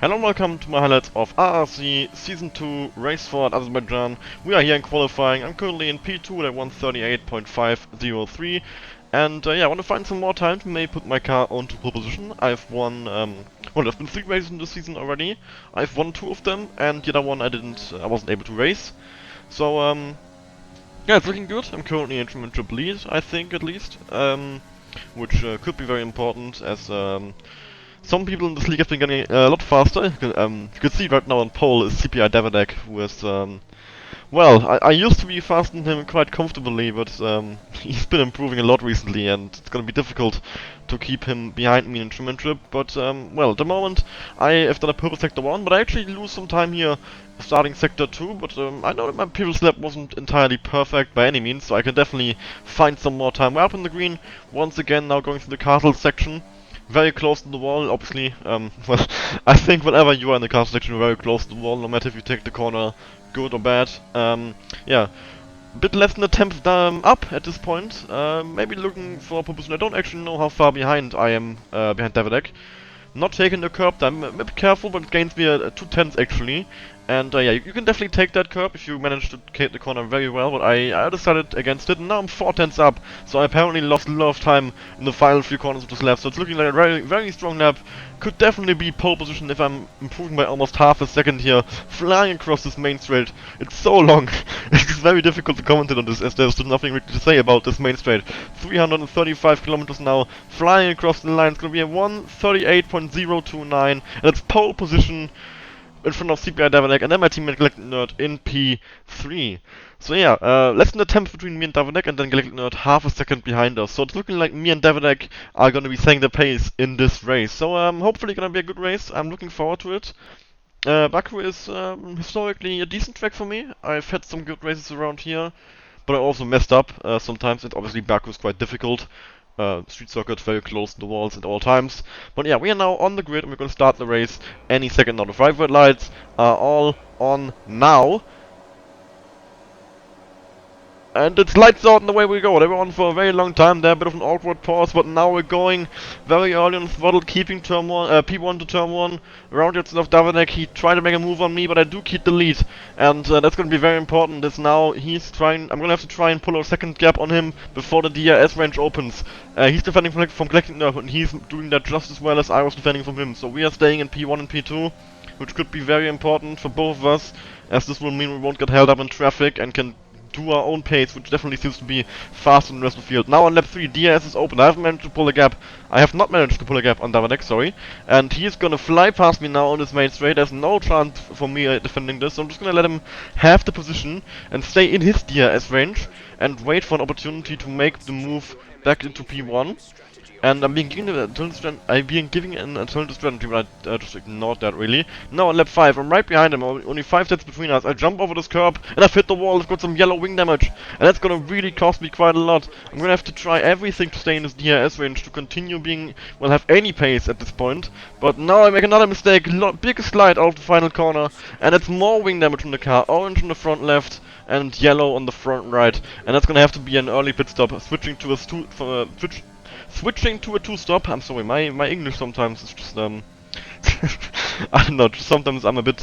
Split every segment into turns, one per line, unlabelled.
Hello and welcome to my highlights of RRC Season 2 Race for Azerbaijan. We are here in qualifying. I'm currently in P2 at 138.503 and yeah, I want to find some more time to maybe put my car onto pole position. I've won, well, there's been 3 races in this season already. I've won 2 of them and the other one I wasn't able to race. So yeah, it's looking good. I'm currently in championship lead, I think at least, which could be very important as some people in this league have been getting a lot faster. You can see right now on pole is CPI Davadek, who is, well, I used to be faster than him quite comfortably, but he's been improving a lot recently, and it's gonna be difficult to keep him behind me in championship. But, well, at the moment, I have done a purple sector 1, but I actually lose some time here starting sector 2, but I know that my previous lap wasn't entirely perfect by any means, so I can definitely find some more time. We're up in the green, once again, now going through the castle section. Very close to the wall, obviously. Well, I think whenever you are in the castle section, you're very close to the wall, no matter if you take the corner good or bad. Yeah, a bit less than a tenth up at this point. Maybe looking for a position. I don't actually know how far behind I am behind Davidek. Not taking the curb, I'm a bit careful, but it gains me a 2/10 actually. And yeah, you can definitely take that curb if you manage to take the corner very well, but I decided against it, and now I'm 4/10 up, so I apparently lost a lot of time in the final 3 corners of this lap, so it's looking like a very, very strong lap. Could definitely be pole position if I'm improving by almost half a second here, flying across this main straight. It's so long, it's very difficult to commentate on this, as there's nothing really to say about this main straight. 335 kilometers now, flying across the line. It's gonna be a 138.029, and it's pole position in front of CPI Davanek, and then my teammate Galactic Nerd in P3. So yeah, less than a tenth between me and Davanek, and then Galactic Nerd half a second behind us. So it's looking like me and Davanek are gonna be setting the pace in this race. So hopefully gonna be a good race. I'm looking forward to it. Baku is historically a decent track for me. I've had some good races around here, but I also messed up sometimes, and obviously Baku is quite difficult. Street circuit very close to the walls at all times. But yeah, we are now on the grid and we're gonna start the race any second now. The 5 red lights are all on now. And it's lights out and away we go. They were on for a very long time there, a bit of an awkward pause, but now we're going very early on the throttle, keeping turn 1, P1 to turn 1. Around it of Davanek, he tried to make a move on me, but I do keep the lead. And that's going to be very important, as now he's trying, I'm going to have to try and pull a second gap on him before the DRS range opens. He's defending from Collecting Nerve, and he's doing that just as well as I was defending from him. So we are staying in P1 and P2, which could be very important for both of us, as this will mean we won't get held up in traffic and can do our own pace, which definitely seems to be faster than the rest of the field. Now on lap 3, DRS is open. I haven't managed to pull a gap. I have not managed to pull a gap on Davanek, sorry. And he's gonna fly past me now on this main straight. There's no chance for me defending this, so I'm just gonna let him have the position and stay in his DRS range and wait for an opportunity to make the move back into P1. And I'm being given an alternative strategy, but I just ignored that really. Now on lap 5, I'm right behind him, only 5 sets between us. I jump over this curb, and I've hit the wall, I've got some yellow wing damage. And that's gonna really cost me quite a lot. I'm gonna have to try everything to stay in this DRS range, to continue being, well, have any pace at this point. But now I make another mistake, big slide out of the final corner, and it's more wing damage on the car, orange on the front left, and yellow on the front right. And that's gonna have to be an early pit stop, switching to a 2-stop. I'm sorry, my English sometimes is just I don't know. Sometimes I'm a bit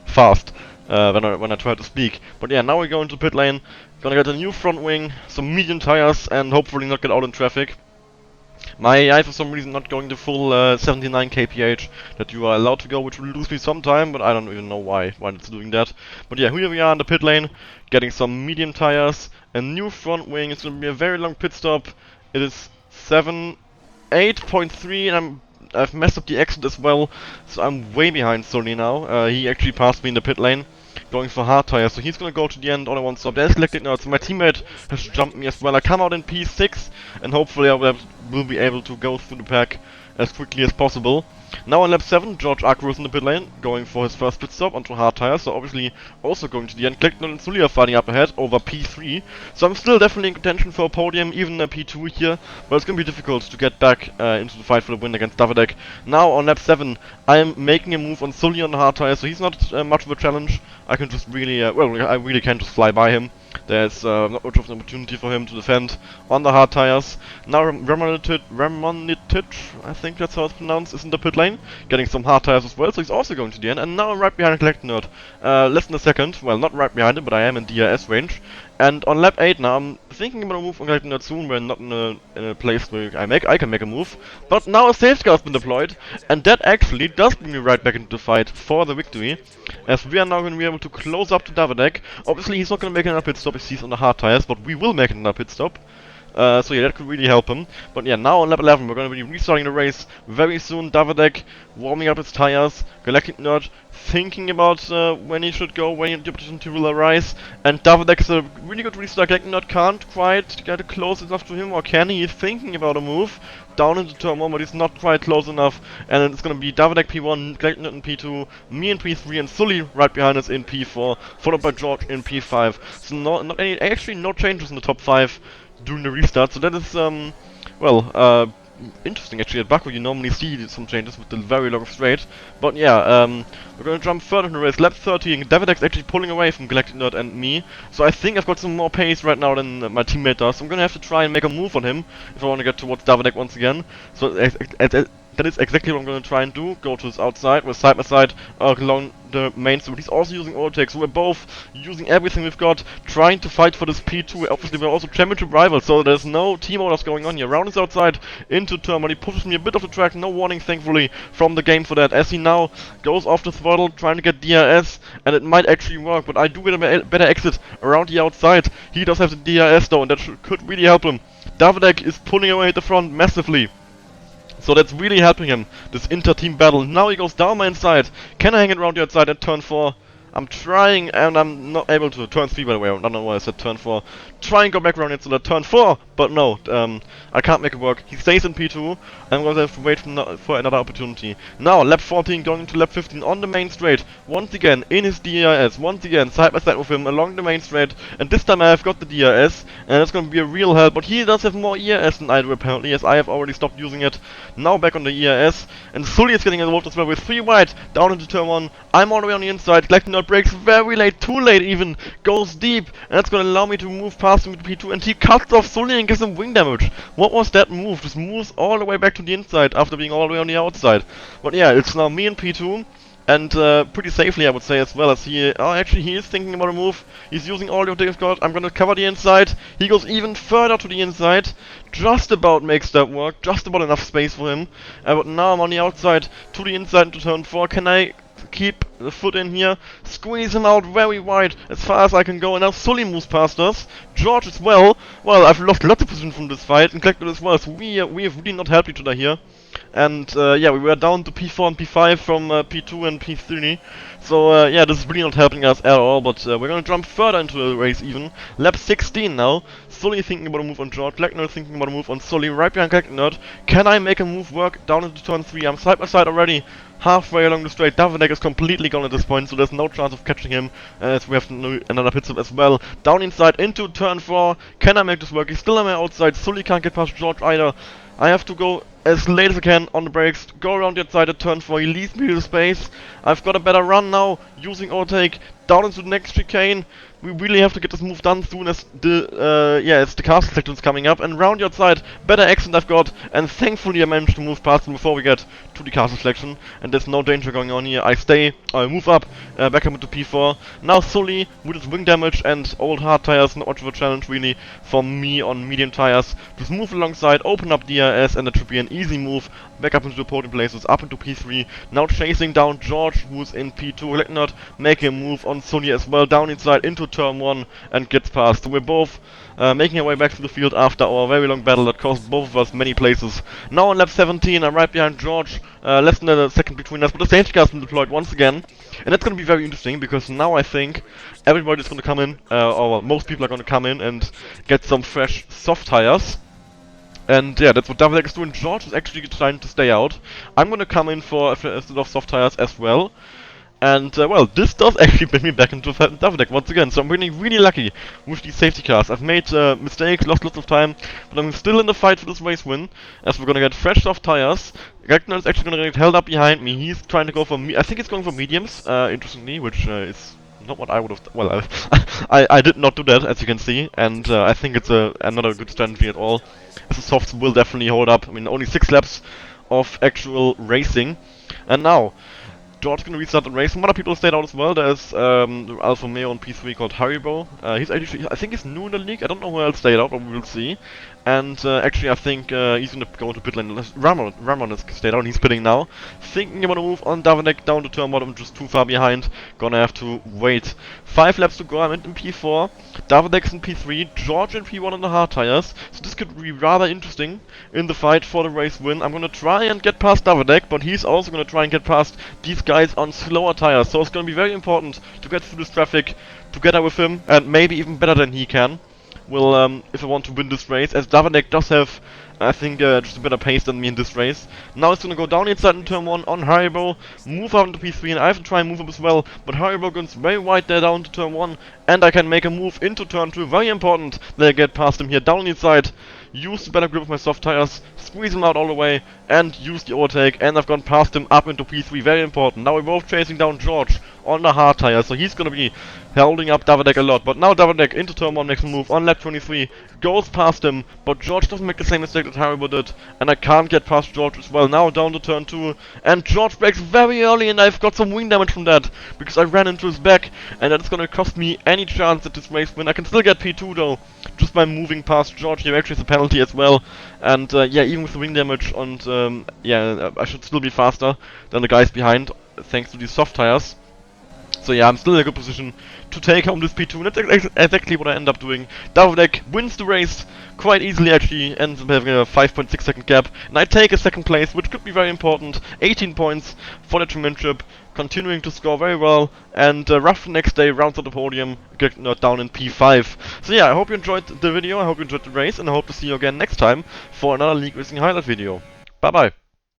fast when I try to speak. But yeah, now we go into pit lane. Gonna get a new front wing, some medium tires, and hopefully not get out in traffic. My eye for some reason not going the full 79 kph that you are allowed to go, which will lose me some time, but I don't even know why it's doing that. But yeah, here we are in the pit lane, getting some medium tires, a new front wing. It's gonna be a very long pit stop. It is 8.3, and I've messed up the exit as well, so I'm way behind Sully now. He actually passed me in the pit lane, going for hard tires, so he's gonna go to the end on a 1-stop. There's Collected now, so my teammate has jumped me as well. I come out in P6, and hopefully I will be able to go through the pack as quickly as possible. Now on lap 7, George Arco is in the pit lane, going for his first pit stop onto hard tires, so obviously also going to the end. Collected and Sully are fighting up ahead over P3, so I'm still definitely in contention for a podium, even a P2 here, but it's gonna be difficult to get back into the fight for the win against Davadek. Now on lap 7, I'm making a move on Sully on the hard tires, so he's not much of a challenge. I can just really, well, I really can just fly by him. There's not much of an opportunity for him to defend on the hard tires. Now Ramonitich, I think that's how it's pronounced, is in the pit lane, getting some hard tires as well, so he's also going to the end. And now I'm right behind Collector Nerd. Less than a second, well, not right behind him, but I am in DRS range. And on lap 8 now, I'm thinking about a move on Collector Nerd soon. We're not in a place where I can make a move. But now a safety car has been deployed, and that actually does bring me right back into the fight for the victory, as we are now going to be able to close up to Davidek. Obviously, he's not going to make another pit stop if he's on the hard tires, but we will make another pit stop. So yeah, that could really help him. But yeah, now on lap 11, we're going to be restarting the race very soon. Davidek warming up his tires, Galactic Nerd thinking about when he should go, when the opportunity will arise. And Davidek is a really good restart. Galactic Nerd can't quite get close enough to him, or can he? He's thinking about a move down into turn 1, but he's not quite close enough. And it's going to be Davidek P1, Galactic Nerd in P2, me in P3, and Sully right behind us in P4, followed by George in P5. So actually no changes in the top 5 during the restart, so that is, interesting actually. At Baku you normally see some changes with the very long straight, but yeah, we're gonna jump further in the race. Lap 13, Davidek's actually pulling away from Galactic Nerd and me, so I think I've got some more pace right now than my teammate does. So I'm gonna have to try and make a move on him if I want to get towards Davidek once again. So that is exactly what I'm going to try and do. Go to his outside, we're side by side along the main street. He's also using overtake, so we're both using everything we've got, trying to fight for this P2. Obviously, we're also championship rivals, so there's no team orders going on here. Round is outside into turn, but he pushes me a bit off the track. No warning, thankfully, from the game for that, as he now goes off the throttle, trying to get DRS, and it might actually work, but I do get a better exit around the outside. He does have the DRS though, and that could really help him. Davidek is pulling away at the front massively. So that's really helping him, this inter-team battle. Now he goes down my inside. Can I hang it around the outside at turn 4? I'm trying, and I'm not able to. Turn 3, by the way. I don't know why I said turn 4. Try and go back around it so that turn 4, but no, I can't make it work. He stays in P2. I'm going to have to wait for another opportunity. Now, lap 14 going into lap 15 on the main straight. Once again, in his DRS. Once again, side by side with him along the main straight. And this time I have got the DRS, and it's going to be a real help. But he does have more ERS than I do, apparently, as I have already stopped using it. Now back on the ERS. And Sully is getting involved as well with 3 wide down into turn 1. I'm all the way on the inside. Collecting breaks very late, too late even, goes deep, and that's gonna allow me to move past him with P2, and he cuts off Sully and gives him wing damage. What was that move? Just moves all the way back to the inside after being all the way on the outside. But yeah, it's now me and P2, and pretty safely I would say as well, as he, actually he is thinking about a move. He's using all the objects he's got. I'm gonna cover the inside. He goes even further to the inside. Just about makes that work, just about enough space for him. But now I'm on the outside, to the inside into turn 4. Can I keep the foot in here, squeeze him out very wide as far as I can go, and now Sully moves past us, George as well. Well, I've lost lots of position from this fight, and Collector as well, so we have really not helped each other here. And yeah, we were down to P4 and P5 from P2 and P3. So yeah, this is really not helping us at all, but we're gonna jump further into the race even. Lap 16 now. Sully thinking about a move on George, Collector thinking about a move on Sully, right behind Collector. Can I make a move work down into turn 3? I'm side by side already, halfway along the straight. Davidek is completely gone at this point, so there's no chance of catching him, as we have another pit stop as well. Down inside into turn 4. Can I make this work? He's still on my outside. Sully can't get past George either. I have to go as late as I can on the brakes, go around the outside at turn 4, he leaves me the space. I've got a better run now, using overtake, down into the next chicane. We really have to get this move done soon as the castle section's coming up, and round the outside, better accent I've got, and thankfully I managed to move past him before we get to the castle selection, and there's no danger going on here. I move up, back up into P4. Now Sully, with his wing damage and old hard tires, not much of a challenge really for me on medium tires. Just move alongside, open up DRS, and that should be an easy move back up into the podium places, up into P3. Now chasing down George, who's in P2. Let not make a move on Sully as well, down inside into turn 1 and gets past. So we're both making our way back to the field after our very long battle that cost both of us many places. Now on lap 17, I'm right behind George, less than a second between us, but the safety car's been deployed once again. And that's going to be very interesting, because now I think everybody's going to come in, or most people are going to come in and get some fresh soft tires. And yeah, that's what Davidek is doing. George is actually trying to stay out. I'm gonna come in for a set of soft tires as well. And well, this does actually bring me back into the fight with Davidek once again. So I'm really, really lucky with these safety cars. I've made mistakes, lost lots of time, but I'm still in the fight for this race win, as we're gonna get fresh soft tires. Ragnar is actually gonna get held up behind me. He's trying to go for I think he's going for mediums, interestingly, which is not what I would have. Well, I did not do that, as you can see, and I think it's another good strategy at all. As the softs will definitely hold up. I mean, only 6 laps of actual racing, and now George gonna restart the race. Some other people stayed out as well. There's Alfa Romeo on P3 called Haribo. He's actually, I think he's new in the league. I don't know who else stayed out, but we will see. And actually, I think he's gonna go to pit lane. Ramon has stayed out, and he's pitting now. Thinking about a move on Davenek down to turn bottom, just too far behind. Gonna have to wait. 5 laps to go. I'm in P4. Davedek's in P3. George in P1 on the hard tires. So this could be rather interesting in the fight for the race win. I'm gonna try and get past Davedek, but he's also gonna try and get past these guys on slower tires. So it's gonna be very important to get through this traffic together with him, and maybe even better than he can. Will if I want to win this race, as Davenek does have, I think, just a better pace than me in this race. Now it's gonna go down inside in turn 1 on Haribo, move up into P3, and I have to try and move up as well, but Haribo goes very wide there down to turn 1, and I can make a move into turn 2. Very important that I get past him here down the inside, use the better grip of my soft tires, squeeze him out all the way, and use the overtake, and I've gone past him up into P3. Very important. Now we're both chasing down George on the hard tires, so he's gonna be holding up Davedek a lot. But now Davedek into turn 1 makes a move on lap 23, goes past him, but George doesn't make the same mistake that Haribo did, and I can't get past George as well. Now down to turn 2, and George brakes very early, and I've got some wing damage from that, because I ran into his back, and that's gonna cost me any chance at this race win. I can still get P2 though, just by moving past George. Here actually is a penalty as well, and yeah, even with the wing damage, and yeah, I should still be faster than the guys behind, thanks to these soft tires. So yeah, I'm still in a good position to take home this P2, and that's exactly what I end up doing. Davedek wins the race quite easily actually, ends up having a 5.6 second gap, and I take a second place, which could be very important. 18 points for the championship, continuing to score very well, and Ruff the next day rounds out the podium, getting down in P5. So yeah, I hope you enjoyed the video, I hope you enjoyed the race, and I hope to see you again next time for another League Racing highlight video. Bye bye.